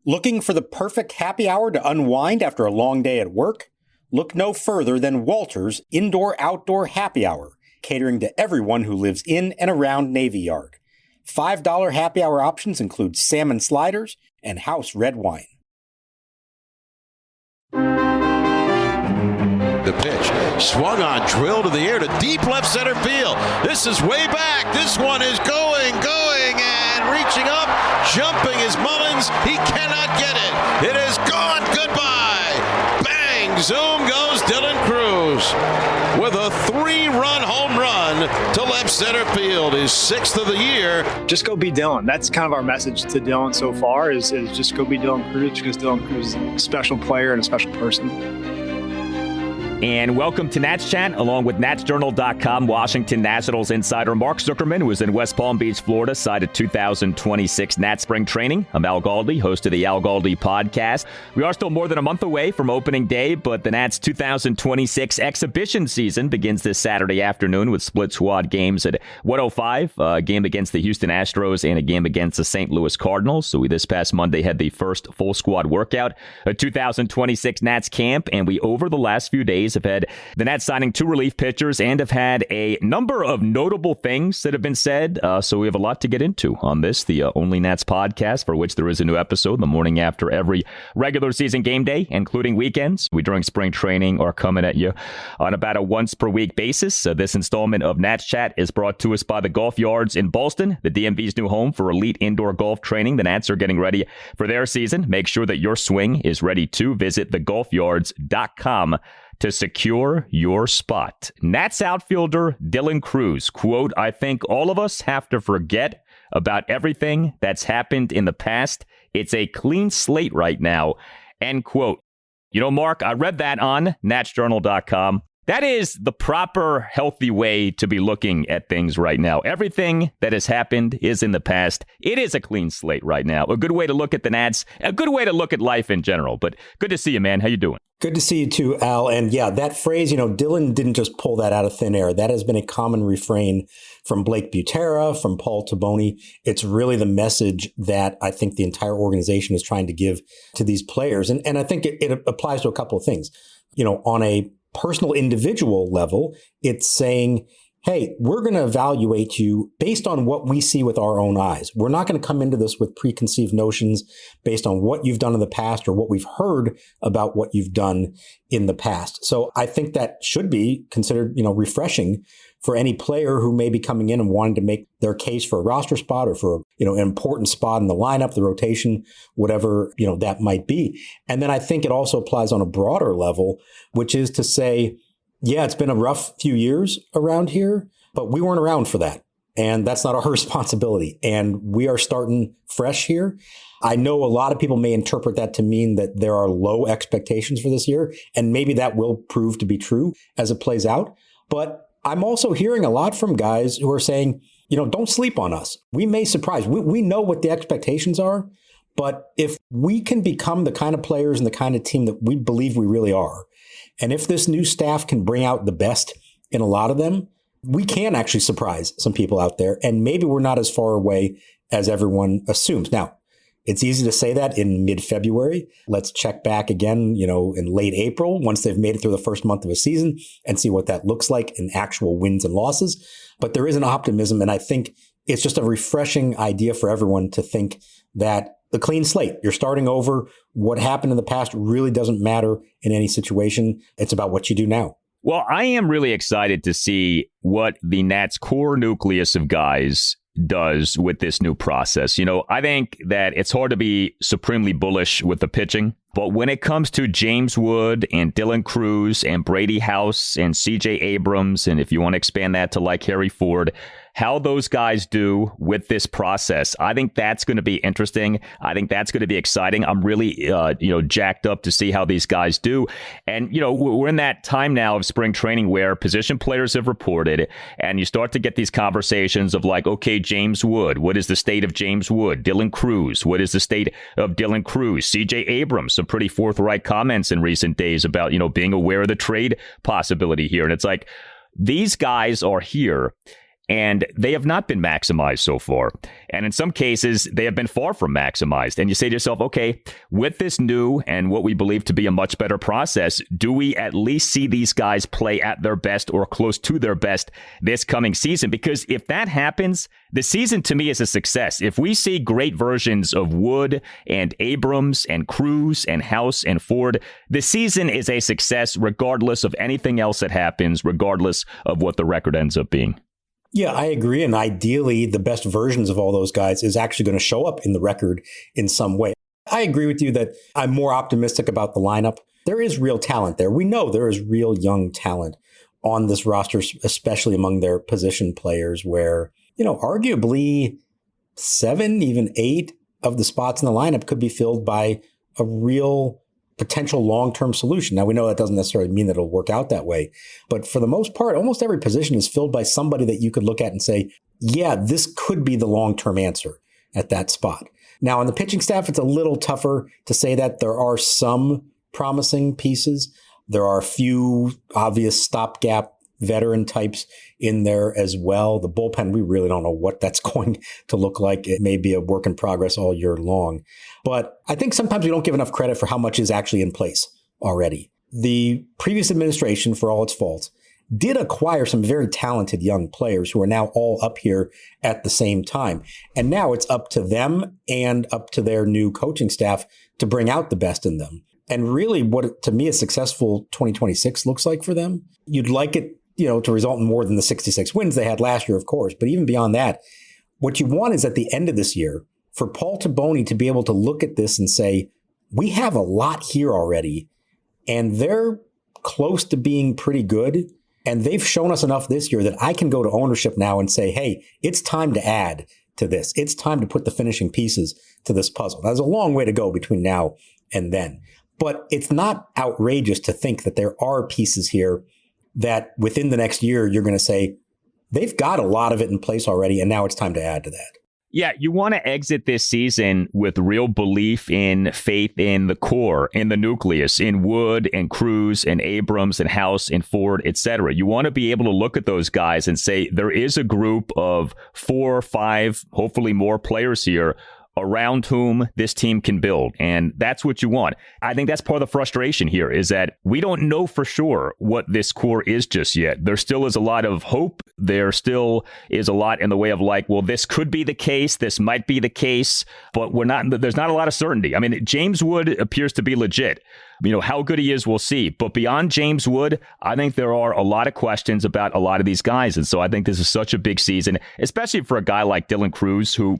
Looking for the perfect happy hour to unwind after a long day at work? Look no further than Walter's Indoor-Outdoor Happy Hour, catering to everyone who lives in and around Navy Yard. $5 happy hour options include salmon sliders and house red wine. The pitch, swung on, drilled to the air to deep left center field. This is way back. This one is going, and reaching up, jumping is Mullins. He cannot get it. It is gone. Goodbye. Bang, zoom goes Dylan Cruz with a 3-run home run to left center field, his 6th of the year. Just go be Dylan. That's kind of our message to Dylan so far is just go be Dylan Cruz, because Dylan Cruz is a special player and a special person. And welcome to Nats Chat, along with NatsJournal.com Washington Nationals insider Mark Zuckerman, who is in West Palm Beach, Florida, side of 2026 Nats Spring Training. I'm Al Galdi, host of the Al Galdi podcast. We are still more than a month away from opening day, but the Nats 2026 exhibition season begins this Saturday afternoon with split squad games at 1:05, a game against the Houston Astros and a game against the St. Louis Cardinals. So we this past Monday had the first full squad workout at 2026 Nats camp, and we, over the last few days, have had the Nats signing 2 relief pitchers and have had a number of notable things that have been said. So we have a lot to get into on this, the Only Nats podcast, for which there is a new episode the morning after every regular season game day, including weekends. We, during spring training, are coming at you on about a once per week basis. So this installment of Nats Chat is brought to us by the Golf Yards in Ballston, the DMV's new home for elite indoor golf training. The Nats are getting ready for their season. Make sure that your swing is ready to visit thegolfyards.com to secure your spot. Nats outfielder Dylan Cruz, quote, "I think all of us have to forget about everything that's happened in the past. It's a clean slate right now," end quote. You know, Mark, I read that on NatsJournal.com. That is the proper, healthy way to be looking at things right now. Everything that has happened is in the past. It is a clean slate right now. A good way to look at the Nats, a good way to look at life in general. But good to see you, man. How you doing? Good to see you too, Al. And yeah, that phrase, Dylan didn't just pull that out of thin air. That has been a common refrain from Blake Butera, from Paul Taboni. It's really the message that I think the entire organization is trying to give to these players. And I think it applies to a couple of things. On a personal individual level, it's saying, hey, we're going to evaluate you based on what we see with our own eyes. We're not going to come into this with preconceived notions based on what you've done in the past or what we've heard about what you've done in the past. So I think that should be considered, refreshing for any player who may be coming in and wanting to make their case for a roster spot or for, an important spot in the lineup, the rotation, whatever, that might be. And then I think it also applies on a broader level, which is to say, yeah, it's been a rough few years around here, but we weren't around for that. And that's not our responsibility. And we are starting fresh here. I know a lot of people may interpret that to mean that there are low expectations for this year. And maybe that will prove to be true as it plays out. But I'm also hearing a lot from guys who are saying, don't sleep on us. We may surprise. We know what the expectations are. But if we can become the kind of players and the kind of team that we believe we really are, and if this new staff can bring out the best in a lot of them, we can actually surprise some people out there. And maybe we're not as far away as everyone assumes. Now, it's easy to say that in mid-February. Let's check back again, in late April, once they've made it through the first month of a season, and see what that looks like in actual wins and losses. But there is an optimism, and I think it's just a refreshing idea for everyone to think that the clean slate, you're starting over. What happened in the past really doesn't matter in any situation. It's about what you do now. Well, I am really excited to see what the Nats core nucleus of guys does with this new process. I think that it's hard to be supremely bullish with the pitching, but when it comes to James Wood and Dylan Cruz and Brady House and CJ Abrams, and if you want to expand that to like Harry Ford, how those guys do with this process, I think that's going to be interesting. I think that's going to be exciting. I'm really, jacked up to see how these guys do. And, we're in that time now of spring training where position players have reported, and you start to get these conversations of like, okay, James Wood, what is the state of James Wood? Dylan Cruz, what is the state of Dylan Cruz? CJ Abrams, some pretty forthright comments in recent days about, being aware of the trade possibility here. And it's like, these guys are here. And they have not been maximized so far. And in some cases, they have been far from maximized. And you say to yourself, okay, with this new and what we believe to be a much better process, do we at least see these guys play at their best or close to their best this coming season? Because if that happens, the season to me is a success. If we see great versions of Wood and Abrams and Cruz and House and Ford, the season is a success regardless of anything else that happens, regardless of what the record ends up being. Yeah, I agree. And ideally, the best versions of all those guys is actually going to show up in the record in some way. I agree with you that I'm more optimistic about the lineup. There is real talent there. We know there is real young talent on this roster, especially among their position players where, arguably 7, even 8 of the spots in the lineup could be filled by a real potential long-term solution. Now, we know that doesn't necessarily mean that it'll work out that way. But for the most part, almost every position is filled by somebody that you could look at and say, yeah, this could be the long-term answer at that spot. Now, on the pitching staff, it's a little tougher to say that. There are some promising pieces. There are a few obvious stopgap veteran types in there as well. The bullpen, we really don't know what that's going to look like. It may be a work in progress all year long. But I think sometimes we don't give enough credit for how much is actually in place already. The previous administration, for all its faults, did acquire some very talented young players who are now all up here at the same time. And now it's up to them and up to their new coaching staff to bring out the best in them. And really what, to me, a successful 2026 looks like for them. You'd like it, to result in more than the 66 wins they had last year, of course. But even beyond that, what you want is at the end of this year for Paul Taboni to be able to look at this and say, we have a lot here already, and they're close to being pretty good. And they've shown us enough this year that I can go to ownership now and say, hey, it's time to add to this. It's time to put the finishing pieces to this puzzle. There's a long way to go between now and then. But it's not outrageous to think that there are pieces here that within the next year, you're going to say, they've got a lot of it in place already, and now it's time to add to that. Yeah, you want to exit this season with real belief in faith in the core, in the nucleus, in Wood and Cruz and Abrams and House and Ford, etc. You want to be able to look at those guys and say there is a group of 4 or 5, hopefully more players here around whom this team can build. And that's what you want. I think that's part of the frustration here is that we don't know for sure what this core is just yet. There still is a lot of hope. There still is a lot in the way of well, this could be the case. This might be the case, but there's not a lot of certainty. I mean, James Wood appears to be legit. How good he is, we'll see. But beyond James Wood, I think there are a lot of questions about a lot of these guys. And so I think this is such a big season, especially for a guy like Dylan Cruz, who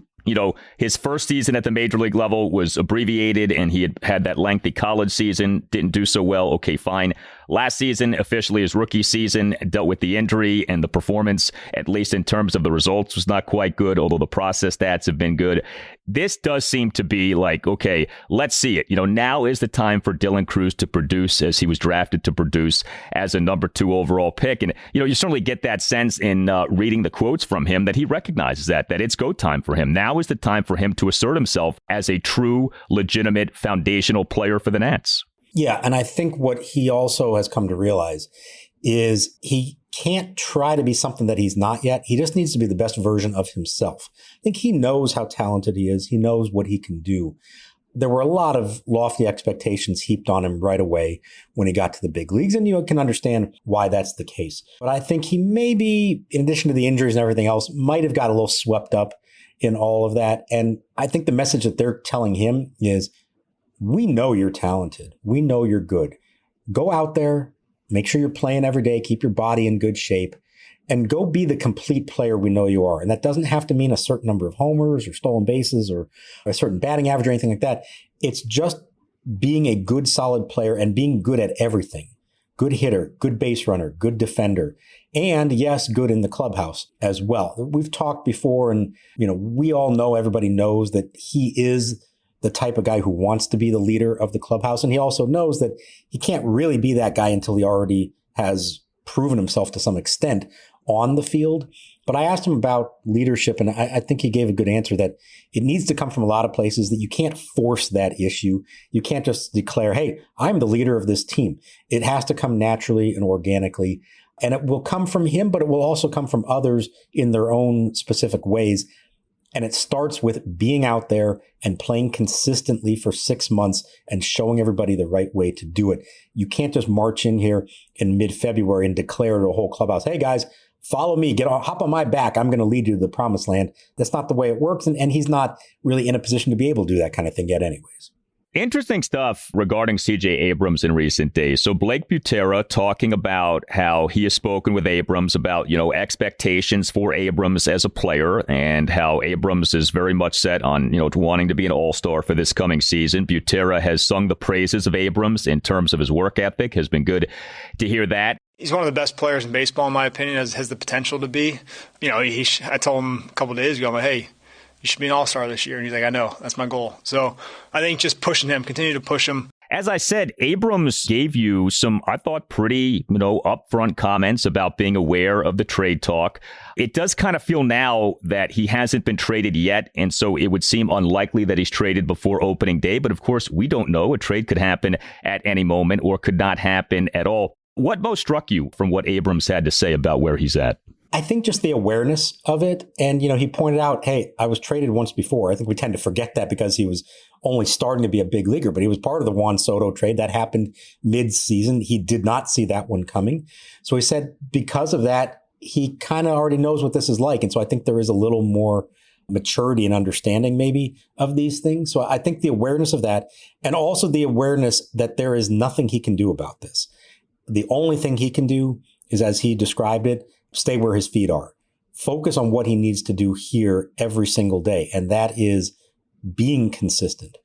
his first season at the major league level was abbreviated and he had that lengthy college season, didn't do so well. Okay, fine. Last season, officially his rookie season, dealt with the injury and the performance, at least in terms of the results, was not quite good, although the process stats have been good. This does seem to be okay, let's see it. Now is the time for Dylan Cruz to produce as he was drafted to produce as a number 2 overall pick. And, you certainly get that sense in reading the quotes from him that he recognizes that it's go time for him. Now is the time for him to assert himself as a true, legitimate, foundational player for the Nats. Yeah, and I think what he also has come to realize is he can't try to be something that he's not yet. He just needs to be the best version of himself. I think he knows how talented he is. He knows what he can do. There were a lot of lofty expectations heaped on him right away when he got to the big leagues, and you can understand why that's the case. But I think he maybe, in addition to the injuries and everything else, might have got a little swept up in all of that. And I think the message that they're telling him is, we know you're talented. We know you're good. Go out there, make sure you're playing every day, keep your body in good shape, and go be the complete player we know you are. And that doesn't have to mean a certain number of homers or stolen bases or a certain batting average or anything like that. It's just being a good, solid player and being good at everything. Good hitter, good base runner, good defender, and yes, good in the clubhouse as well. We've talked before, and we all know, everybody knows that he is the type of guy who wants to be the leader of the clubhouse. And he also knows that he can't really be that guy until he already has proven himself to some extent on the field. But I asked him about leadership, and I think he gave a good answer that it needs to come from a lot of places, that you can't force that issue. You can't just declare, hey, I'm the leader of this team. It has to come naturally and organically. And it will come from him, but it will also come from others in their own specific ways. And it starts with being out there and playing consistently for 6 months and showing everybody the right way to do it. You can't just march in here in mid-February and declare to a whole clubhouse, hey guys, follow me, hop on my back. I'm going to lead you to the promised land. That's not the way it works. And he's not really in a position to be able to do that kind of thing yet anyways. Interesting stuff regarding CJ Abrams in recent days. So Blake Butera talking about how he has spoken with Abrams about, expectations for Abrams as a player and how Abrams is very much set on, wanting to be an all-star for this coming season. Butera has sung the praises of Abrams in terms of his work ethic. Has been good to hear that. He's one of the best players in baseball, in my opinion, has the potential to be. I told him a couple of days ago, I'm like, hey, you should be an all-star this year. And he's like, I know, that's my goal. So I think just pushing him, continue to push him. As I said, Abrams gave you some, I thought, pretty, upfront comments about being aware of the trade talk. It does kind of feel now that he hasn't been traded yet, and so it would seem unlikely that he's traded before opening day. But of course, we don't know. A trade could happen at any moment or could not happen at all. What most struck you from what Abrams had to say about where he's at? I think just the awareness of it. And, he pointed out, hey, I was traded once before. I think we tend to forget that because he was only starting to be a big leaguer, but he was part of the Juan Soto trade that happened mid-season. He did not see that one coming. So he said because of that, he kind of already knows what this is like. And so I think there is a little more maturity and understanding maybe of these things. So I think the awareness of that, and also the awareness that there is nothing he can do about this. The only thing he can do is, as he described it, stay where his feet are. Focus on what he needs to do here every single day. And that is being consistent,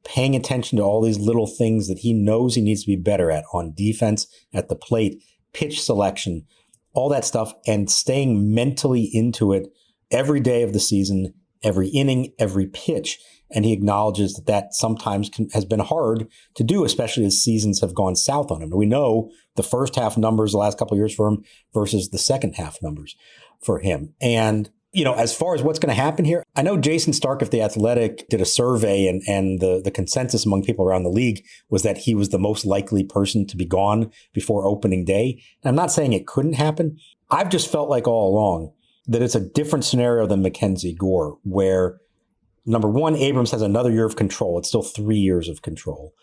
paying attention to all these little things that he knows he needs to be better at on defense, at the plate, pitch selection, all that stuff, and staying mentally into it every day of the season, every inning, every pitch. And he acknowledges that sometimes has been hard to do, especially as seasons have gone south on him. We know the first half numbers the last couple of years for him versus the second half numbers for him. And, as far as what's going to happen here, I know Jason Stark of The Athletic did a survey and the consensus among people around the league was that he was the most likely person to be gone before opening day. And I'm not saying it couldn't happen. I've just felt like all along that it's a different scenario than MacKenzie Gore, where number one, Abrams has another year of control. It's still 3 years of control.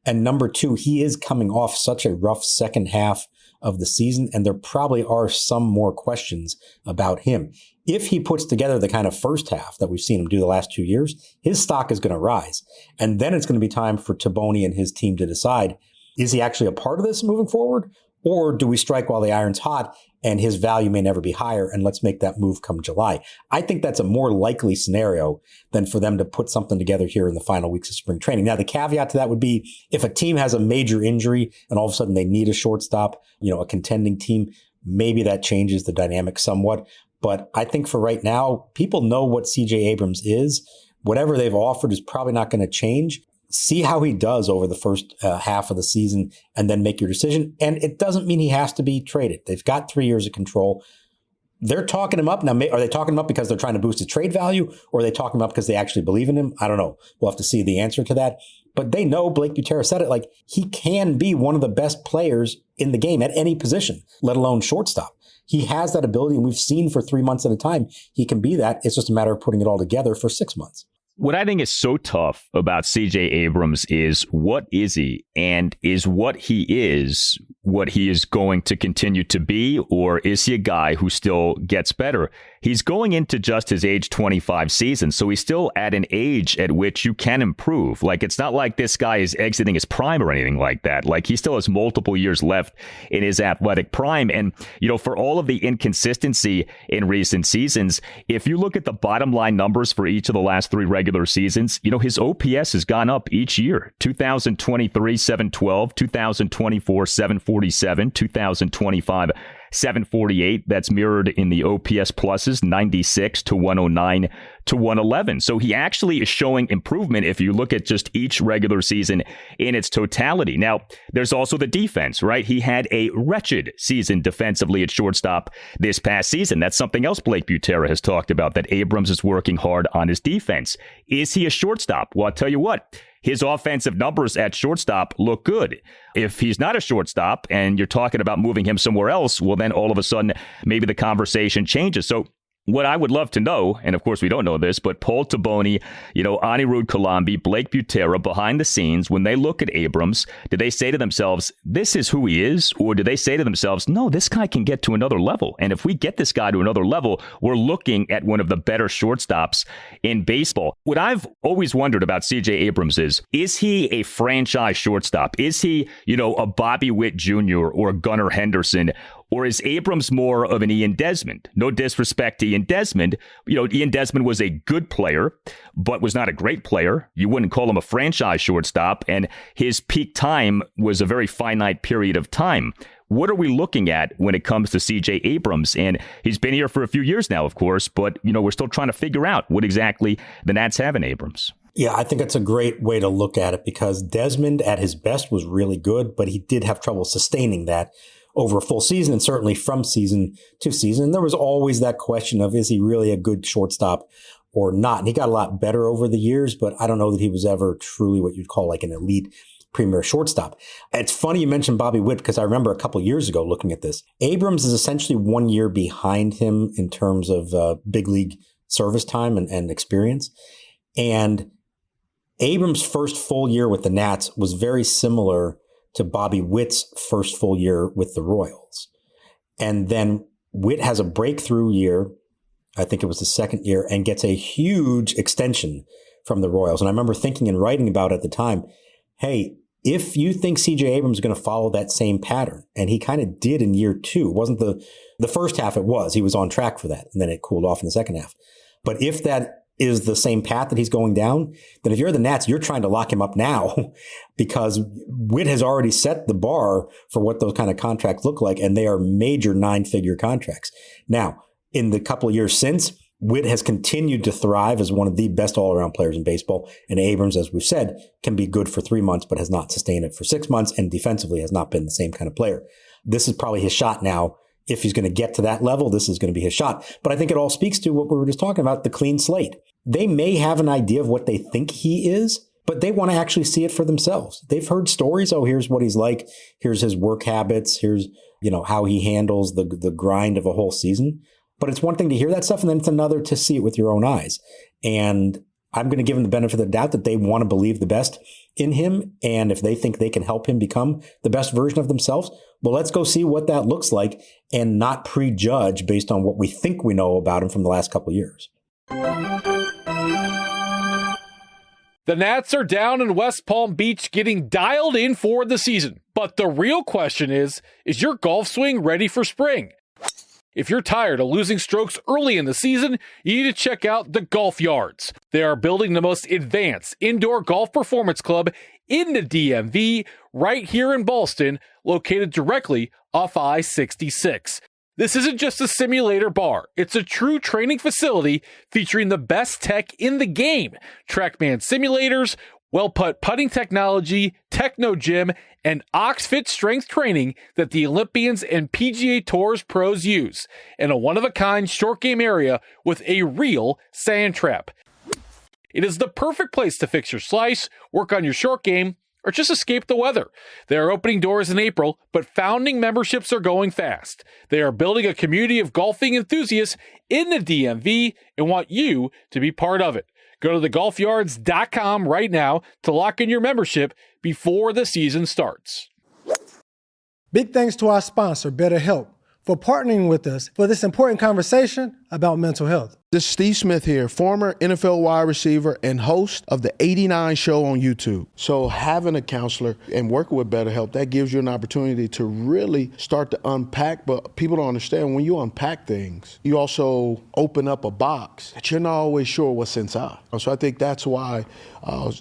And number two, he is coming off such a rough second half of the season, and there probably are some more questions about him. If he puts together the kind of first half that we've seen him do the last 2 years, his stock is going to rise. And then it's going to be time for Taboni and his team to decide, is he actually a part of this moving forward? Or do we strike while the iron's hot and his value may never be higher, and let's make that move come July? I think that's a more likely scenario than for them to put something together here in the final weeks of spring training. Now, the caveat to that would be if a team has a major injury and all of a sudden they need a shortstop, a contending team, maybe that changes the dynamic somewhat. But I think for right now, people know what CJ Abrams is. Whatever they've offered is probably not going to change. See how he does over the first half of the season and then make your decision. And it doesn't mean he has to be traded. They've got 3 years of control. They're talking him up. Now, are they talking him up because they're trying to boost his trade value, or are they talking him up because they actually believe in him? I don't know. We'll have to see the answer to that. But they know, Blake Butera said it, like he can be one of the best players in the game at any position, let alone shortstop. He has that ability, and we've seen for 3 months at a time he can be that. It's just a matter of putting it all together for 6 months. What I think is so tough about CJ Abrams is what is he, and is what he is what he is going to continue to be, or is he a guy who still gets better? He's going into just his age 25 season, so he's still at an age at which you can improve. Like, it's not like this guy is exiting his prime or anything like that. Like, he still has multiple years left in his athletic prime. And, for all of the inconsistency in recent seasons, if you look at the bottom line numbers for each of the last 3 regular seasons, his OPS has gone up each year. 2023, 712, 2024, 747, 2025, 748. That's mirrored in the OPS pluses, 96 to 109 to 111. So he actually is showing improvement if you look at just each regular season in its totality. Now, there's also the defense, right? He had a wretched season defensively at shortstop this past season. That's something else Blake Butera has talked about, that Abrams is working hard on his defense. Is he a shortstop? Well, I'll tell you what. his offensive numbers at shortstop look good. If he's not a shortstop and you're talking about moving him somewhere else, well, then all of a sudden, maybe the conversation changes. So what I would love to know, and of course we don't know this, but Paul Taboni, Anirudh Kalambi, Blake Butera behind the scenes, when they look at Abrams, do they say to themselves, this is who he is? Or do they say to themselves, no, this guy can get to another level. And if we get this guy to another level, we're looking at one of the better shortstops in baseball. What I've always wondered about CJ Abrams is he a franchise shortstop? Is he, a Bobby Witt Jr. or a Gunnar Henderson? Or is Abrams more of an Ian Desmond? No disrespect to Ian Desmond. Ian Desmond was a good player, but was not a great player. You wouldn't call him a franchise shortstop, and his peak time was a very finite period of time. What are we looking at when it comes to CJ Abrams? And he's been here for a few years now, of course, but, we're still trying to figure out what exactly the Nats have in Abrams. Yeah, I think it's a great way to look at it because Desmond at his best was really good, but he did have trouble sustaining that over a full season and certainly from season to season. There was always that question of, is he really a good shortstop or not? And he got a lot better over the years, but I don't know that he was ever truly what you'd call like an elite premier shortstop. It's funny you mentioned Bobby Witt because I remember a couple of years ago looking at this. Abrams is essentially 1 year behind him in terms of big league service time and experience. And Abrams' first full year with the Nats was very similar to Bobby Witt's first full year with the Royals. And then Witt has a breakthrough year, I think it was the second year, and gets a huge extension from the Royals. And I remember thinking and writing about it at the time, hey, if you think CJ Abrams is going to follow that same pattern, and he kind of did in year two, it wasn't the first half it was, he was on track for that, and then it cooled off in the second half. But if that is the same path that he's going down, then if you're the Nats, you're trying to lock him up now because Witt has already set the bar for what those kind of contracts look like, and they are major 9-figure contracts. Now, in the couple of years since, Witt has continued to thrive as one of the best all-around players in baseball, and Abrams, as we've said, can be good for 3 months, but has not sustained it for 6 months, and defensively has not been the same kind of player. This is probably his shot now. If he's going to get to that level, this is going to be his shot. But I think it all speaks to what we were just talking about, the clean slate. They may have an idea of what they think he is, but they want to actually see it for themselves. They've heard stories. Oh, here's what he's like. Here's his work habits. Here's, how he handles the grind of a whole season. But it's one thing to hear that stuff, and then it's another to see it with your own eyes. And I'm going to give him the benefit of the doubt that they want to believe the best in him. And if they think they can help him become the best version of themselves, well, let's go see what that looks like and not prejudge based on what we think we know about him from the last couple of years. The Nats are down in West Palm Beach getting dialed in for the season. But the real question is your golf swing ready for spring? If you're tired of losing strokes early in the season, you need to check out the Golf Yards. They are building the most advanced indoor golf performance club in the DMV right here in Ballston, located directly off I-66. This isn't just a simulator bar. It's a true training facility featuring the best tech in the game. TrackMan simulators, well-putt putting technology, techno gym, and OxFit strength training that the Olympians and PGA Tours pros use, and a one-of-a-kind short game area with a real sand trap. It is the perfect place to fix your slice, work on your short game, or just escape the weather. They are opening doors in April, but founding memberships are going fast. They are building a community of golfing enthusiasts in the DMV and want you to be part of it. Go to thegolfyards.com right now to lock in your membership before the season starts. Big thanks to our sponsor, BetterHelp, for partnering with us for this important conversation about mental health. This is Steve Smith here, former NFL wide receiver and host of the 89 show on YouTube. So having a counselor and working with BetterHelp, that gives you an opportunity to really start to unpack. But people don't understand, when you unpack things, you also open up a box that you're not always sure what's inside. So I think that's why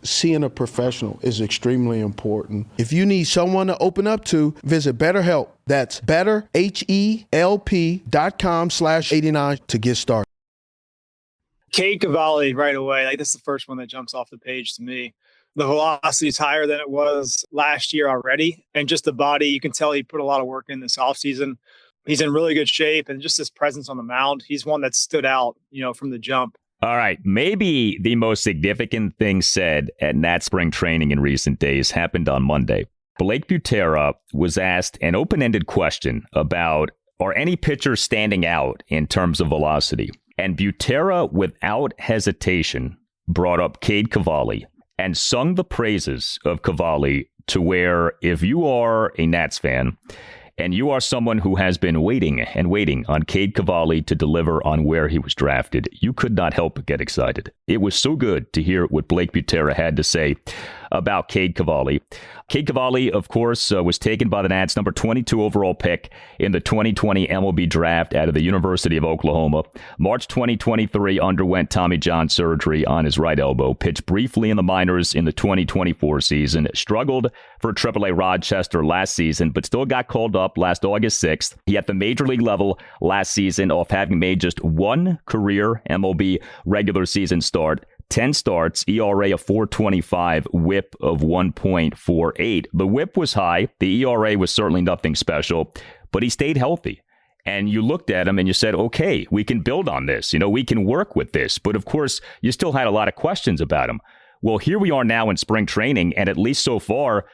seeing a professional is extremely important. If you need someone to open up to, visit BetterHelp. That's betterhelp.com/89 to get started. Cade Cavalli right away. This is the first one that jumps off the page to me. The velocity is higher than it was last year already. And just the body, you can tell he put a lot of work in this offseason. He's in really good shape, and just his presence on the mound. He's one that stood out, from the jump. All right. Maybe the most significant thing said at Nat spring training in recent days happened on Monday. Blake Butera was asked an open-ended question about, are any pitchers standing out in terms of velocity? And Butera, without hesitation, brought up Cade Cavalli and sung the praises of Cavalli to where, if you are a Nats fan and you are someone who has been waiting and waiting on Cade Cavalli to deliver on where he was drafted, you could not help but get excited. It was so good to hear what Blake Butera had to say about Cade Cavalli. Cade Cavalli, of course, was taken by the Nats, number 22 overall pick in the 2020 MLB draft out of the University of Oklahoma. March 2023, underwent Tommy John surgery on his right elbow, pitched briefly in the minors in the 2024 season, struggled for AAA Rochester last season, but still got called up last August 6th. He at the major league level last season off having made just one career MLB regular season start. 10 starts, ERA of 4.25, whip of 1.48. The whip was high. The ERA was certainly nothing special, but he stayed healthy. And you looked at him and you said, okay, we can build on this. We can work with this. But of course, you still had a lot of questions about him. Well, here we are now in spring training, and at least so far,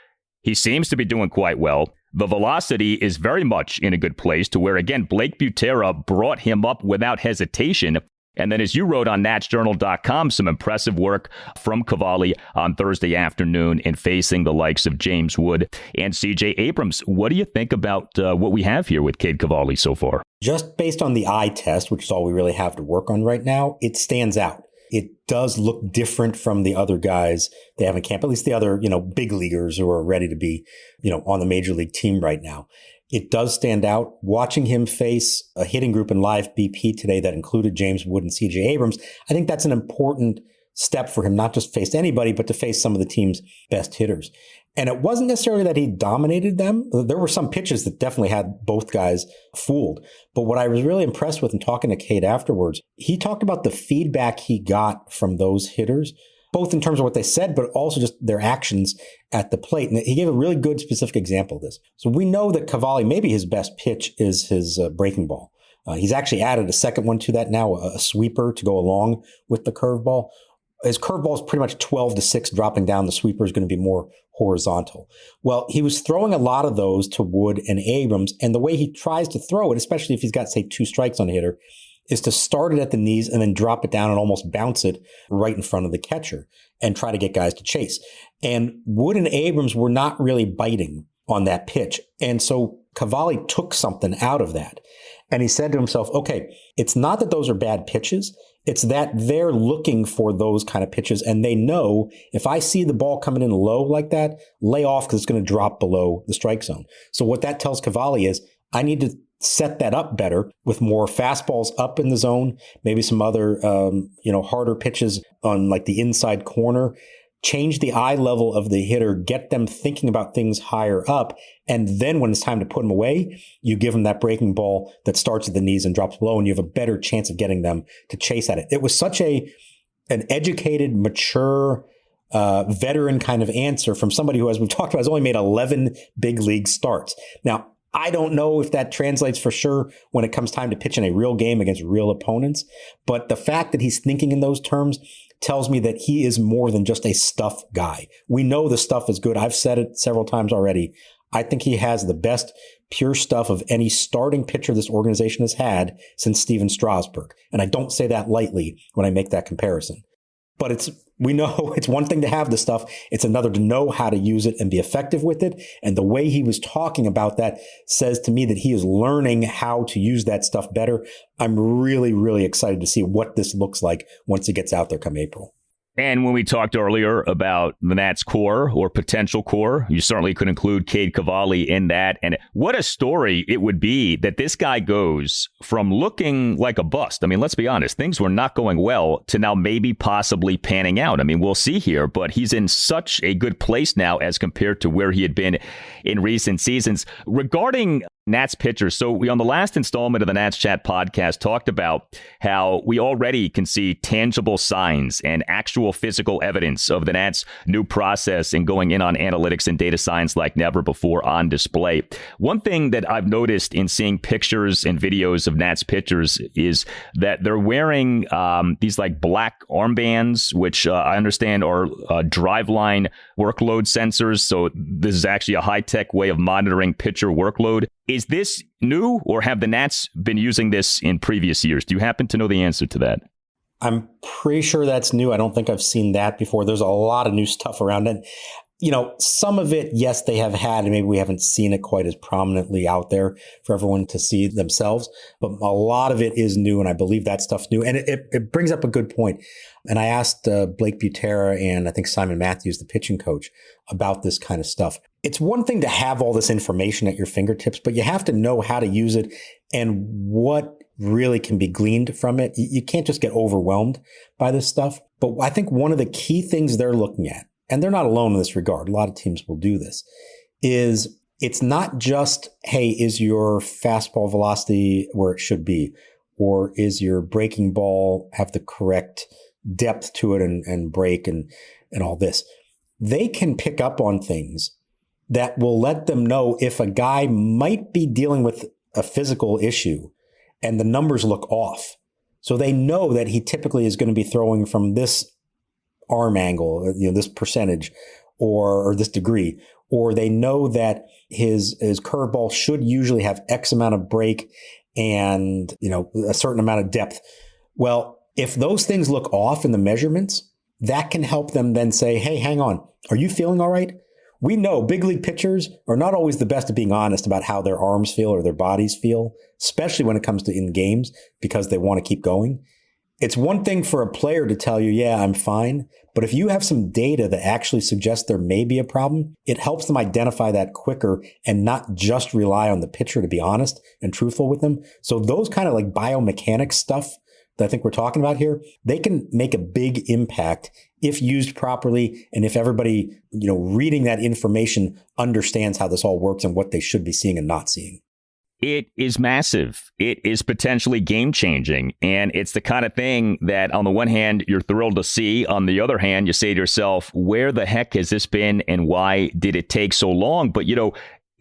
he seems to be doing quite well. The velocity is very much in a good place to where, again, Blake Butera brought him up without hesitation. And then, as you wrote on NatsJournal.com, some impressive work from Cavalli on Thursday afternoon in facing the likes of James Wood and CJ Abrams. What do you think about what we have here with Cade Cavalli so far? Just based on the eye test, which is all we really have to work on right now, it stands out. It does look different from the other guys they have in camp, at least the other, big leaguers who are ready to be, on the major league team right now. It does stand out. Watching him face a hitting group in live BP today that included James Wood and CJ Abrams, I think that's an important step for him, not just to face anybody, but to face some of the team's best hitters. And it wasn't necessarily that he dominated them. There were some pitches that definitely had both guys fooled. But what I was really impressed with in talking to Cade afterwards, he talked about the feedback he got from those hitters, both in terms of what they said, but also just their actions at the plate. And he gave a really good specific example of this. So we know that Cavalli, maybe his best pitch is his breaking ball. He's actually added a second one to that now, a sweeper to go along with the curveball. His curveball is pretty much 12-6 dropping down. The sweeper is going to be more horizontal. Well, he was throwing a lot of those to Wood and Abrams. And the way he tries to throw it, especially if he's got, say, 2 strikes on a hitter, is to start it at the knees and then drop it down and almost bounce it right in front of the catcher and try to get guys to chase. And Wood and Abrams were not really biting on that pitch. And so Cavalli took something out of that. And he said to himself, okay, it's not that those are bad pitches. It's that they're looking for those kind of pitches. And they know if I see the ball coming in low like that, lay off because it's going to drop below the strike zone. So what that tells Cavalli is I need to set that up better with more fastballs up in the zone, maybe some other, harder pitches on like the inside corner, change the eye level of the hitter, get them thinking about things higher up. And then when it's time to put them away, you give them that breaking ball that starts at the knees and drops below, and you have a better chance of getting them to chase at it. It was such an educated, mature, veteran kind of answer from somebody who, as we've talked about, has only made 11 big league starts. Now, I don't know if that translates for sure when it comes time to pitch in a real game against real opponents, but the fact that he's thinking in those terms tells me that he is more than just a stuff guy. We know the stuff is good. I've said it several times already. I think he has the best pure stuff of any starting pitcher this organization has had since Steven Strasburg. And I don't say that lightly when I make that comparison. But we know it's one thing to have the stuff. It's another to know how to use it and be effective with it. And the way he was talking about that says to me that he is learning how to use that stuff better. I'm really, really excited to see what this looks like once he gets out there come April. And when we talked earlier about the Nats core or potential core, you certainly could include Cade Cavalli in that. And what a story it would be that this guy goes from looking like a bust. I mean, let's be honest, things were not going well to now maybe possibly panning out. I mean, we'll see here, but he's in such a good place now as compared to where he had been in recent seasons. Regarding Nats pitchers. So we, on the last installment of the Nats Chat podcast, talked about how we already can see tangible signs and actual physical evidence of the Nats' new process and going in on analytics and data science like never before on display. One thing that I've noticed in seeing pictures and videos of Nats pitchers is that they're wearing these like black armbands, which I understand are driveline workload sensors. So this is actually a high-tech way of monitoring pitcher workload. Is this new, or have the Nats been using this in previous years? Do you happen to know the answer to that? I'm pretty sure that's new. I don't think I've seen that before. There's a lot of new stuff around it. You know, some of it, yes, they have had, and maybe we haven't seen it quite as prominently out there for everyone to see themselves. But a lot of it is new, and I believe that stuff's new. And it brings up a good point. And I asked Blake Butera and I think Simon Matthews, the pitching coach, about this kind of stuff. It's one thing to have all this information at your fingertips, but you have to know how to use it and what really can be gleaned from it. You can't just get overwhelmed by this stuff. But I think one of the key things they're looking at, and they're not alone in this regard, a lot of teams will do this, is it's not just, hey, is your fastball velocity where it should be? Or is your breaking ball have the correct depth to it and break and all this? They can pick up on things that will let them know if a guy might be dealing with a physical issue and the numbers look off. So they know that he typically is going to be throwing from this arm angle, this percentage or this degree, or they know that his curveball should usually have X amount of break and, a certain amount of depth. Well, if those things look off in the measurements, that can help them then say, hey, hang on, are you feeling all right? We know big league pitchers are not always the best at being honest about how their arms feel or their bodies feel, especially when it comes to in games, because they want to keep going. It's one thing for a player to tell you, yeah, I'm fine. But if you have some data that actually suggests there may be a problem, it helps them identify that quicker and not just rely on the pitcher to be honest and truthful with them. So those kind of like biomechanics stuff that I think we're talking about here, they can make a big impact if used properly and if everybody, reading that information understands how this all works and what they should be seeing and not seeing. It is massive. It is potentially game changing. And it's the kind of thing that on the one hand, you're thrilled to see. On the other hand, you say to yourself, where the heck has this been and why did it take so long? But,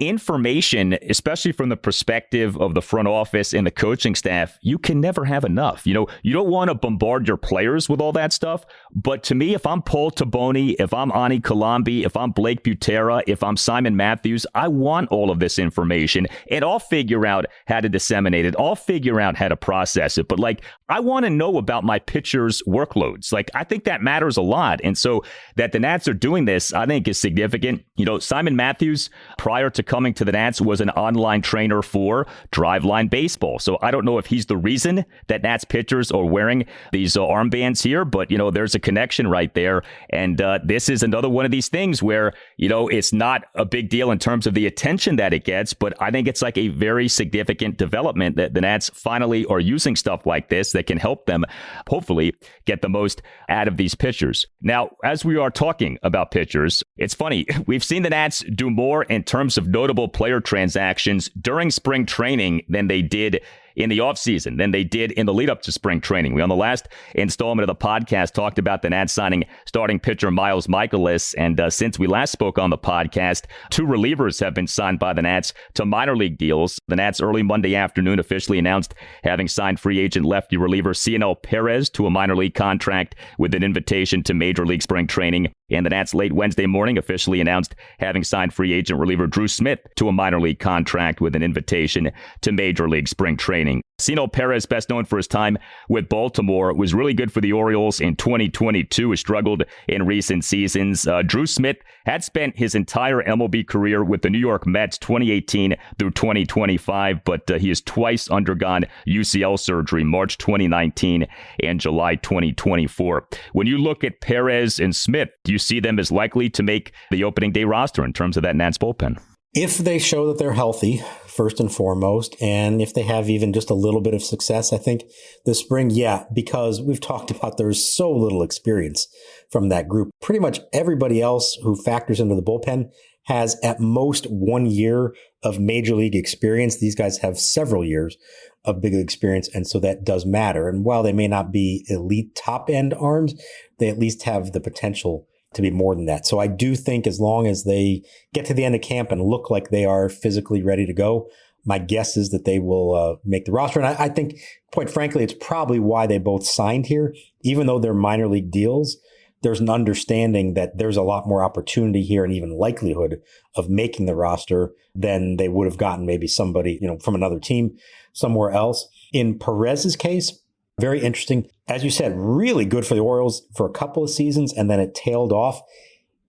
information, especially from the perspective of the front office and the coaching staff, you can never have enough. You don't want to bombard your players with all that stuff. But to me, if I'm Paul Taboni, if I'm Ani Kalambi, if I'm Blake Butera, if I'm Simon Matthews, I want all of this information and I'll figure out how to disseminate it. I'll figure out how to process it. But I want to know about my pitchers' workloads. I think that matters a lot. And so that the Nats are doing this, I think is significant. Simon Matthews, prior to coming to the Nats, was an online trainer for Driveline Baseball. So I don't know if he's the reason that Nats pitchers are wearing these armbands here, but, there's a connection right there. And this is another one of these things where, it's not a big deal in terms of the attention that it gets, but I think it's like a very significant development that the Nats finally are using stuff like this that can help them hopefully get the most out of these pitchers. Now, as we are talking about pitchers, it's funny. We've seen the Nats do more in terms of notable player transactions during spring training than they did in the offseason than they did in the lead up to spring training. We, on the last installment of the podcast, talked about the Nats signing starting pitcher Miles Mikolas. And since we last spoke on the podcast, 2 relievers have been signed by the Nats to minor league deals. The Nats early Monday afternoon officially announced having signed free agent lefty reliever Cionel Perez to a minor league contract with an invitation to major league spring training. And the Nats late Wednesday morning officially announced having signed free agent reliever Drew Smith to a minor league contract with an invitation to major league spring training. Cionel Perez, best known for his time with Baltimore, was really good for the Orioles in 2022, has struggled in recent seasons. Drew Smith had spent his entire MLB career with the New York Mets 2018 through 2025, but he has twice undergone UCL surgery, March 2019 and July 2024. When you look at Perez and Smith, do you see them as likely to make the opening day roster in terms of that Nats bullpen? If they show that they're healthy, first and foremost, and if they have even just a little bit of success, I think this spring, yeah, because we've talked about there's so little experience from that group. Pretty much everybody else who factors into the bullpen has at most 1 year of major league experience. These guys have several years of big league experience, and so that does matter. And while they may not be elite top-end arms, they at least have the potential to be more than that. So I do think as long as they get to the end of camp and look like they are physically ready to go, my guess is that they will make the roster. And I think, quite frankly, it's probably why they both signed here. Even though they're minor league deals, there's an understanding that there's a lot more opportunity here and even likelihood of making the roster than they would have gotten maybe somebody, from another team somewhere else. In Perez's case, very interesting. As you said, really good for the Orioles for a couple of seasons, and then it tailed off.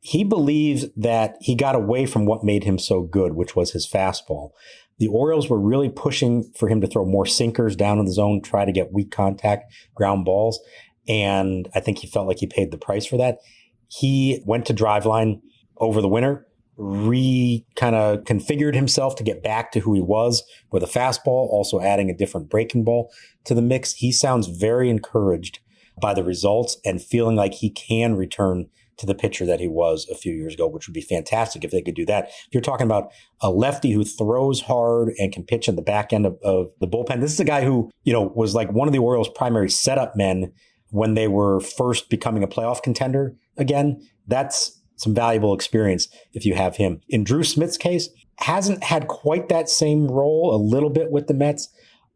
He believes that he got away from what made him so good, which was his fastball. The Orioles were really pushing for him to throw more sinkers down in the zone, try to get weak contact ground balls. And I think he felt like he paid the price for that. He went to Driveline over the winter, kind of configured himself to get back to who he was with a fastball, also adding a different breaking ball to the mix. He sounds very encouraged by the results and feeling like he can return to the pitcher that he was a few years ago, which would be fantastic if they could do that. If you're talking about a lefty who throws hard and can pitch in the back end of the bullpen, this is a guy who, was like one of the Orioles' primary setup men when they were first becoming a playoff contender again. That's some valuable experience if you have him. In Drew Smith's case, hasn't had quite that same role, a little bit with the Mets.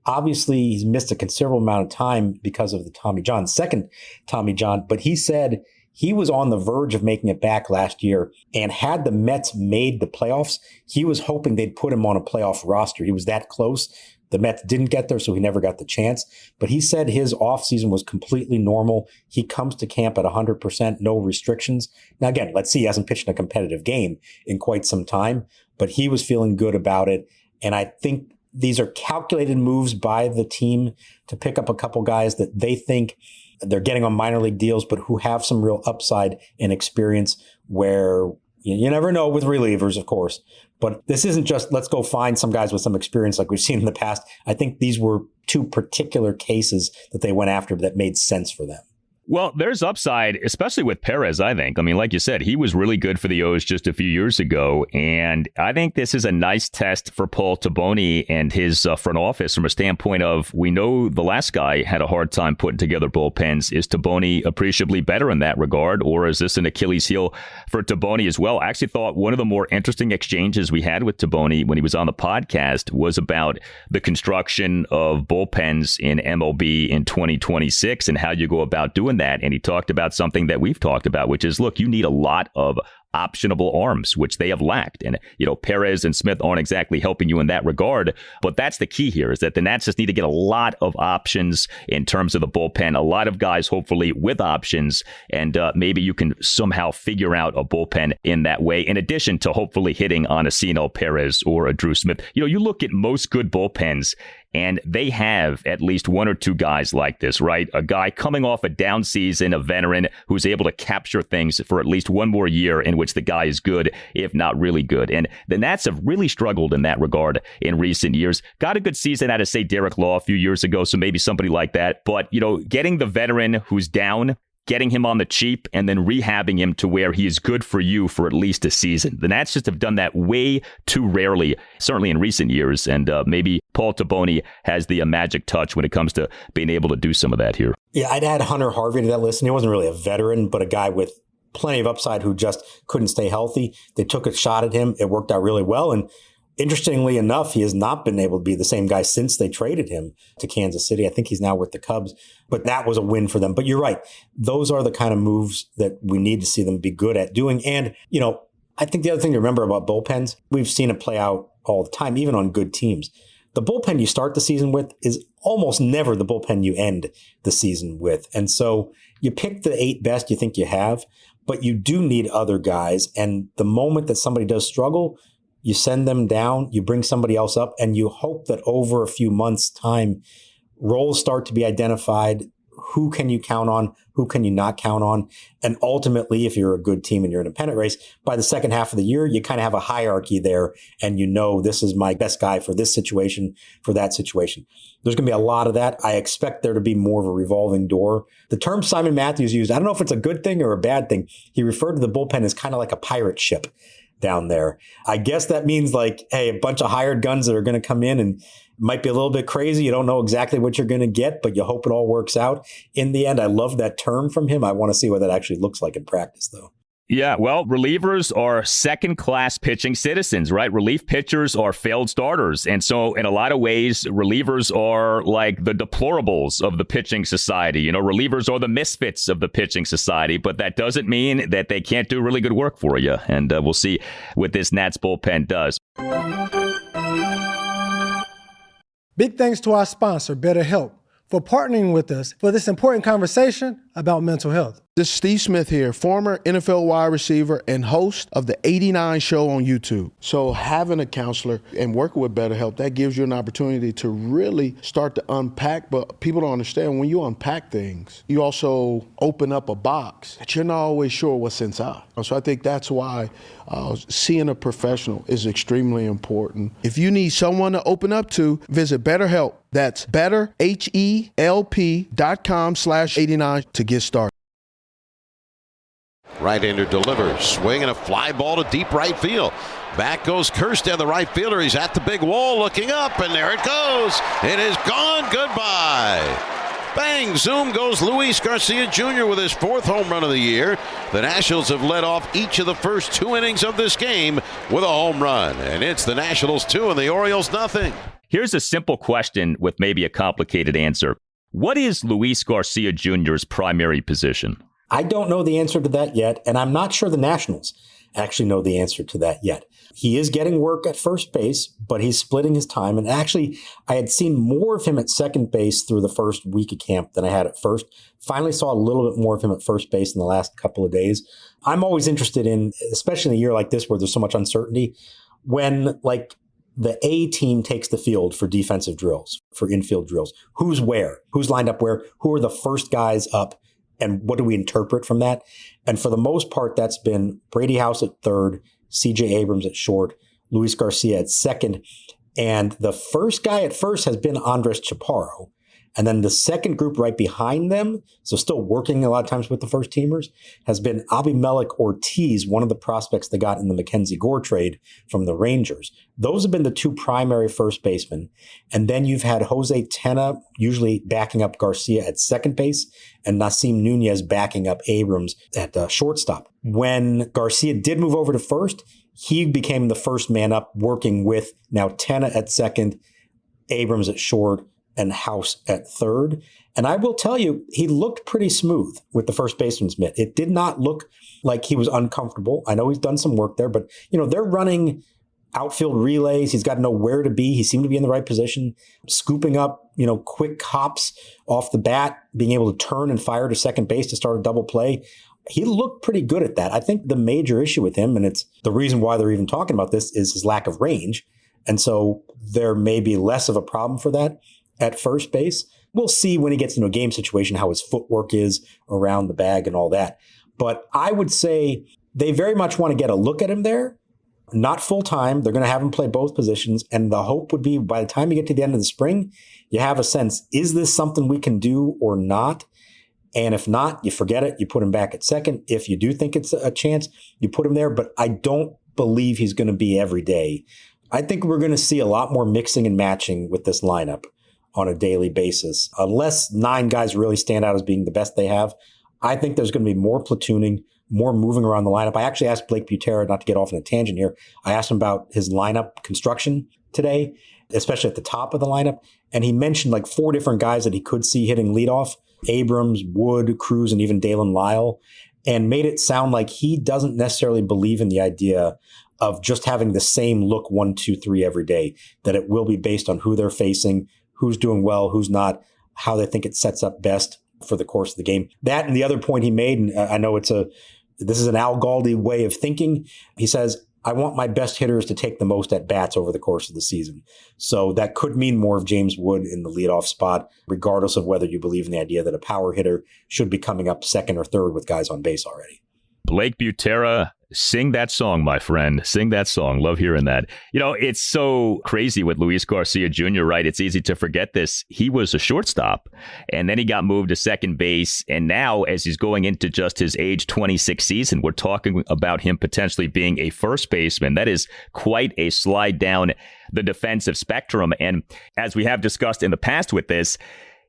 Obviously, he's missed a considerable amount of time because of the second Tommy John, but he said he was on the verge of making it back last year, and had the Mets made the playoffs, he was hoping they'd put him on a playoff roster. He was that close. The Mets didn't get there, so he never got the chance. But he said his offseason was completely normal. He comes to camp at 100%, no restrictions. Now, again, let's see, he hasn't pitched in a competitive game in quite some time, but he was feeling good about it. And I think these are calculated moves by the team to pick up a couple guys that they think they're getting on minor league deals, but who have some real upside and experience where you never know with relievers, of course. But this isn't just let's go find some guys with some experience like we've seen in the past. I think these were two particular cases that they went after that made sense for them. Well, there's upside, especially with Perez, I think. I mean, like you said, he was really good for the O's just a few years ago. And I think this is a nice test for Paul Taboni and his front office from a standpoint of, we know the last guy had a hard time putting together bullpens. Is Taboni appreciably better in that regard? Or is this an Achilles heel for Taboni as well? I actually thought one of the more interesting exchanges we had with Taboni when he was on the podcast was about the construction of bullpens in MLB in 2026 and how you go about doing that. And he talked about something that we've talked about, which is, look, you need a lot of optionable arms, which they have lacked. And, Perez and Smith aren't exactly helping you in that regard. But that's the key here, is that the Nats just need to get a lot of options in terms of the bullpen, a lot of guys, hopefully, with options. And maybe you can somehow figure out a bullpen in that way, in addition to hopefully hitting on a Cino Perez or a Drew Smith. You look at most good bullpens, and they have at least one or two guys like this, right? A guy coming off a down season, a veteran who's able to capture things for at least one more year in which the guy is good, if not really good. And the Nats have really struggled in that regard in recent years. Got a good season out of, say, Derek Law a few years ago, so maybe somebody like that. But, getting the veteran who's down, getting him on the cheap, and then rehabbing him to where he is good for you for at least a season. The Nats just have done that way too rarely, certainly in recent years. And maybe Paul Taboni has the magic touch when it comes to being able to do some of that here. Yeah, I'd add Hunter Harvey to that list. And he wasn't really a veteran, but a guy with plenty of upside who just couldn't stay healthy. They took a shot at him. It worked out really well. And interestingly enough, he has not been able to be the same guy since they traded him to Kansas City. I think he's now with the Cubs, but that was a win for them. But you're right. Those are the kind of moves that we need to see them be good at doing. And, I think the other thing to remember about bullpens, we've seen it play out all the time, even on good teams. The bullpen you start the season with is almost never the bullpen you end the season with. And so you pick the 8 best you think you have, but you do need other guys. And the moment that somebody does struggle, you send them down, you bring somebody else up, and you hope that over a few months' time, roles start to be identified, who can you count on? Who can you not count on? And ultimately, if you're a good team and you're in a pennant race, by the second half of the year, you kind of have a hierarchy there. And you know, this is my best guy for this situation, for that situation. There's going to be a lot of that. I expect there to be more of a revolving door. The term Simon Matthews used, I don't know if it's a good thing or a bad thing. He referred to the bullpen as kind of like a pirate ship down there. I guess that means like, hey, a bunch of hired guns that are going to come in and might be a little bit crazy. You don't know exactly what you're going to get, but you hope it all works out. In the end, I love that term from him. I want to see what that actually looks like in practice, though. Yeah, well, relievers are second-class pitching citizens, right? Relief pitchers are failed starters. And so in a lot of ways, relievers are like the deplorables of the pitching society. You know, relievers are the misfits of the pitching society, but that doesn't mean that they can't do really good work for you. And we'll see what this Nats bullpen does. Big thanks to our sponsor, BetterHelp, for partnering with us for this important conversation about mental health. This is Steve Smith here, former NFL wide receiver and host of the 89 show on YouTube. So having a counselor and working with BetterHelp, that gives you an opportunity to really start to unpack. But people don't understand, when you unpack things, you also open up a box that you're not always sure what's inside. So I think that's why seeing a professional is extremely important. If you need someone to open up to, visit BetterHelp. That's betterhelp.com/89 to get started. Right-hander delivers, swing and a fly ball to deep right field. Back goes Kirsten, the right fielder. He's at the big wall looking up, and there it goes. It is gone. Goodbye. Bang, zoom goes Luis Garcia Jr. with his 4th home run of the year. The Nationals have led off each of the first 2 innings of this game with a home run. And it's the Nationals 2 and the Orioles nothing. Here's a simple question with maybe a complicated answer. What is Luis Garcia Jr.'s primary position? I don't know the answer to that yet, and I'm not sure the Nationals actually know the answer to that yet. He is getting work at first base, but he's splitting his time. And actually, I had seen more of him at second base through the first week of camp than I had at first. Finally saw a little bit more of him at first base in the last couple of days. I'm always interested in, especially in a year like this where there's so much uncertainty, when like the A team takes the field for defensive drills, for infield drills. Who's where? Who's lined up where? Who are the first guys up? And what do we interpret from that? And for the most part, that's been Brady House at third, CJ Abrams at short, Luis Garcia at second. And the first guy at first has been Andres Chaparro. And then the second group right behind them, so still working a lot of times with the first teamers, has been Abimelec Ortiz, one of the prospects they got in the MacKenzie Gore trade from the Rangers. Those have been the 2 primary first basemen. And then you've had Jose Tena usually backing up Garcia at second base and Nasim Nunez backing up Abrams at shortstop. When Garcia did move over to first, he became the first man up working with now Tena at second, Abrams at short, and House at third. And I will tell you, he looked pretty smooth with the first baseman's mitt. It did not look like he was uncomfortable. I know he's done some work there, but they're running outfield relays. He's got to know where to be. He seemed to be in the right position, scooping up, quick hops off the bat, being able to turn and fire to second base to start a double play. He looked pretty good at that. I think the major issue with him, and it's the reason why they're even talking about this, is his lack of range. And so there may be less of a problem for that at first base. We'll see when he gets into a game situation how his footwork is around the bag and all that. But I would say they very much want to get a look at him there. Not full time. They're going to have him play both positions. And the hope would be by the time you get to the end of the spring, you have a sense, is this something we can do or not? And if not, you forget it. You put him back at second. If you do think it's a chance, you put him there. But I don't believe he's going to be every day. I think we're going to see a lot more mixing and matching with this lineup on a daily basis. Unless 9 guys really stand out as being the best they have, I think there's going to be more platooning, more moving around the lineup. I actually asked Blake Butera, not to get off on a tangent here, I asked him about his lineup construction today, especially at the top of the lineup. And he mentioned like 4 different guys that he could see hitting leadoff: Abrams, Wood, Cruz, and even Dalen Lyle, and made it sound like he doesn't necessarily believe in the idea of just having the same look 1, 2, 3 every day, that it will be based on who they're facing, who's doing well, who's not, how they think it sets up best for the course of the game. That and the other point he made, and I know this is an Al Galdi way of thinking. He says, I want my best hitters to take the most at bats over the course of the season. So that could mean more of James Wood in the leadoff spot, regardless of whether you believe in the idea that a power hitter should be coming up second or third with guys on base already. Blake Butera, sing that song, my friend. Sing that song. Love hearing that. You know, it's so crazy with Luis Garcia Jr., right? It's easy to forget this. He was a shortstop, and then he got moved to second base. And now, as he's going into just his age 26 season, we're talking about him potentially being a first baseman. That is quite a slide down the defensive spectrum. And as we have discussed in the past with this,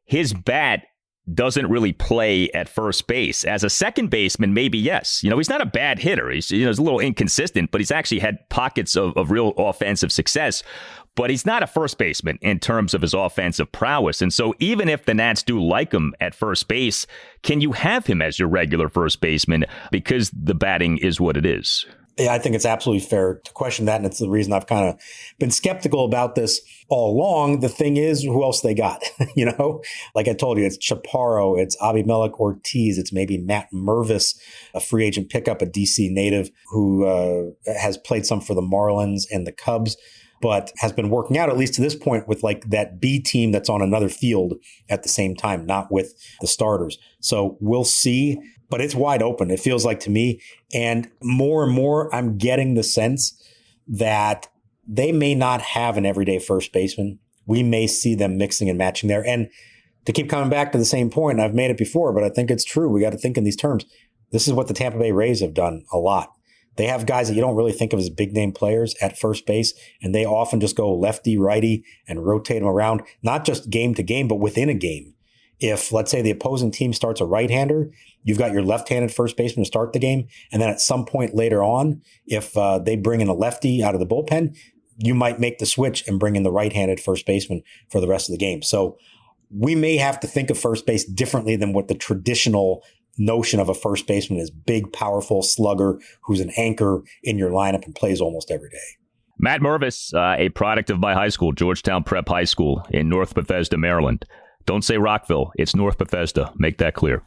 his bat doesn't really play at first base. As a second baseman, maybe yes. You know, he's not a bad hitter. He's a little inconsistent, but he's actually had pockets of real offensive success. But he's not a first baseman in terms of his offensive prowess. And so even if the Nats do like him at first base, can you have him as your regular first baseman because the batting is what it is? Yeah, I think it's absolutely fair to question that. And it's the reason I've kind of been skeptical about this all along. The thing is, who else they got? Like I told you, it's Chaparro, it's Abimelec Ortiz, it's maybe Matt Mervis, a free agent pickup, a DC native who has played some for the Marlins and the Cubs, but has been working out, at least to this point, with like that B team that's on another field at the same time, not with the starters. So we'll see. But it's wide open, it feels like to me. And more, I'm getting the sense that they may not have an everyday first baseman. We may see them mixing and matching there. And to keep coming back to the same point, I've made it before, but I think it's true. We got to think in these terms. This is what the Tampa Bay Rays have done a lot. They have guys that you don't really think of as big name players at first base, and they often just go lefty, righty, and rotate them around, not just game to game, but within a game. If, let's say, the opposing team starts a right-hander, you've got your left-handed first baseman to start the game. And then at some point later on, if they bring in a lefty out of the bullpen, you might make the switch and bring in the right-handed first baseman for the rest of the game. So we may have to think of first base differently than what the traditional notion of a first baseman is: big, powerful slugger who's an anchor in your lineup and plays almost every day. Matt Mervis, a product of my high school, Georgetown Prep High School in North Bethesda, Maryland. Don't say Rockville. It's North Bethesda. Make that clear.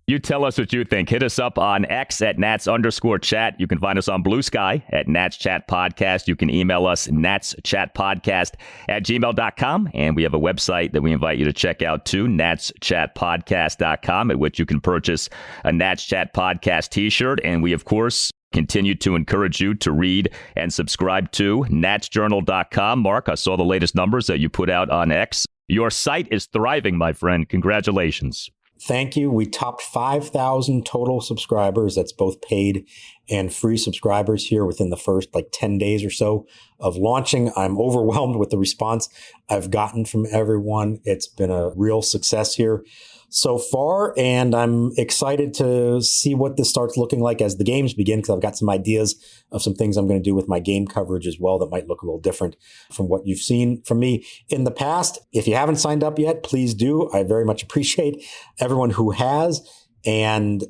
You tell us what you think. Hit us up on X at Nats_chat. You can find us on Blue Sky at Nats Chat Podcast. You can email us natschatpodcast@gmail.com. And we have a website that we invite you to check out too, natschatpodcast.com, at which you can purchase a Nats Chat Podcast t-shirt. And we, of course, continue to encourage you to read and subscribe to natsjournal.com. Mark, I saw the latest numbers that you put out on X. Your site is thriving, my friend. Congratulations. Thank you. We topped 5,000 total subscribers. That's both paid and free subscribers here within the first 10 days or so of launching. I'm overwhelmed with the response I've gotten from everyone. It's been a real success here so far, and I'm excited to see what this starts looking like as the games begin, because I've got some ideas of some things I'm going to do with my game coverage as well that might look a little different from what you've seen from me in the past. If you haven't signed up yet, please do. I very much appreciate everyone who has. And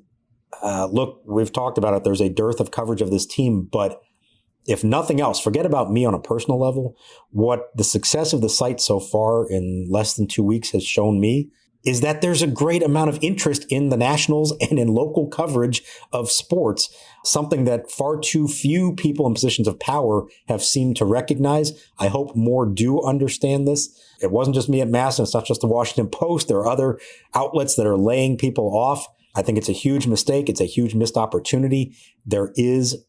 look, we've talked about it. There's a dearth of coverage of this team, but if nothing else, forget about me on a personal level. What the success of the site so far in less than 2 weeks has shown me is that there's a great amount of interest in the Nationals and in local coverage of sports, something that far too few people in positions of power have seemed to recognize. I hope more do understand this. It wasn't just me at Mass, and it's not just the Washington Post. There are other outlets that are laying people off. I think it's a huge mistake. It's a huge missed opportunity. There is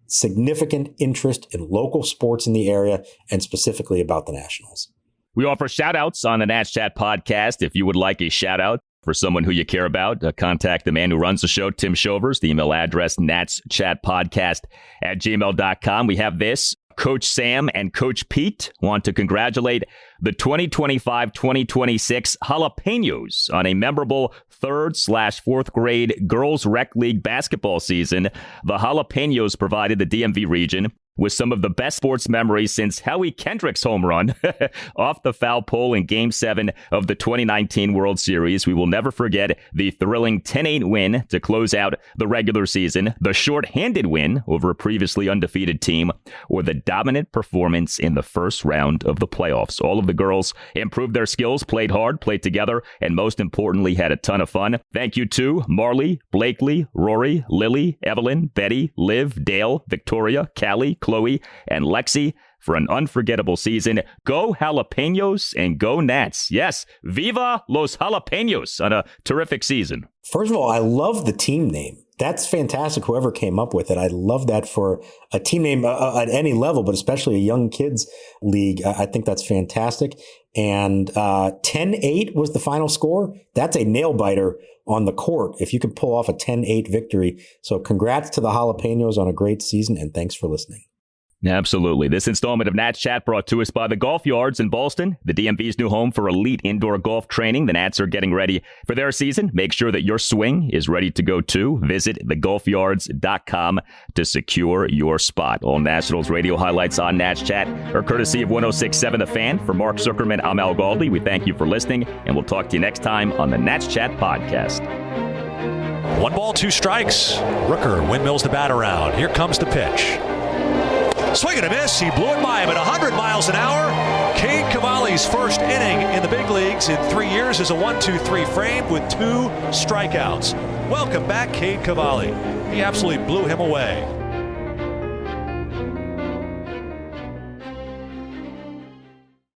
significant interest in local sports in the area, and specifically about the Nationals. We offer shout-outs on the Nats Chat Podcast. If you would like a shout-out for someone who you care about, contact the man who runs the show, Tim Shovers. The email address, natschatpodcast@gmail.com. We have this. Coach Sam and Coach Pete want to congratulate the 2025-2026 Jalapenos on a memorable 3rd/4th grade girls rec league basketball season. The Jalapenos provided the DMV region with some of the best sports memories since Howie Kendrick's home run off the foul pole in Game 7 of the 2019 World Series. We will never forget the thrilling 10-8 win to close out the regular season, the short-handed win over a previously undefeated team, or the dominant performance in the first round of the playoffs. All of the girls improved their skills, played hard, played together, and most importantly, had a ton of fun. Thank you to Marley, Blakely, Rory, Lily, Evelyn, Betty, Liv, Dale, Victoria, Callie, Chloe, and Lexi for an unforgettable season. Go Jalapenos and go Nats. Yes, viva los Jalapenos on a terrific season. First of all, I love the team name. That's fantastic, whoever came up with it. I love that for a team name at any level, but especially a young kids league. I think that's fantastic. And 10-8 was the final score. That's a nail-biter on the court if you could pull off a 10-8 victory. So congrats to the Jalapenos on a great season, and thanks for listening. Absolutely. This installment of Nats Chat brought to us by the Golf Yards in Ballston, the DMV's new home for elite indoor golf training. The Nats are getting ready for their season. Make sure that your swing is ready to go too. Visit thegolfyards.com to secure your spot. All Nationals radio highlights on Nats Chat are courtesy of 106.7 The Fan. For Mark Zuckerman, I'm Al Galdi. We thank you for listening, and we'll talk to you next time on the Nats Chat podcast. 1 ball, 2 strikes. Rooker windmills the bat around. Here comes the pitch. Swing and a miss. He blew it by him at 100 miles an hour. Cade Cavalli's first inning in the big leagues in 3 years is a 1-2-3 frame with 2 strikeouts. Welcome back, Cade Cavalli. He absolutely blew him away.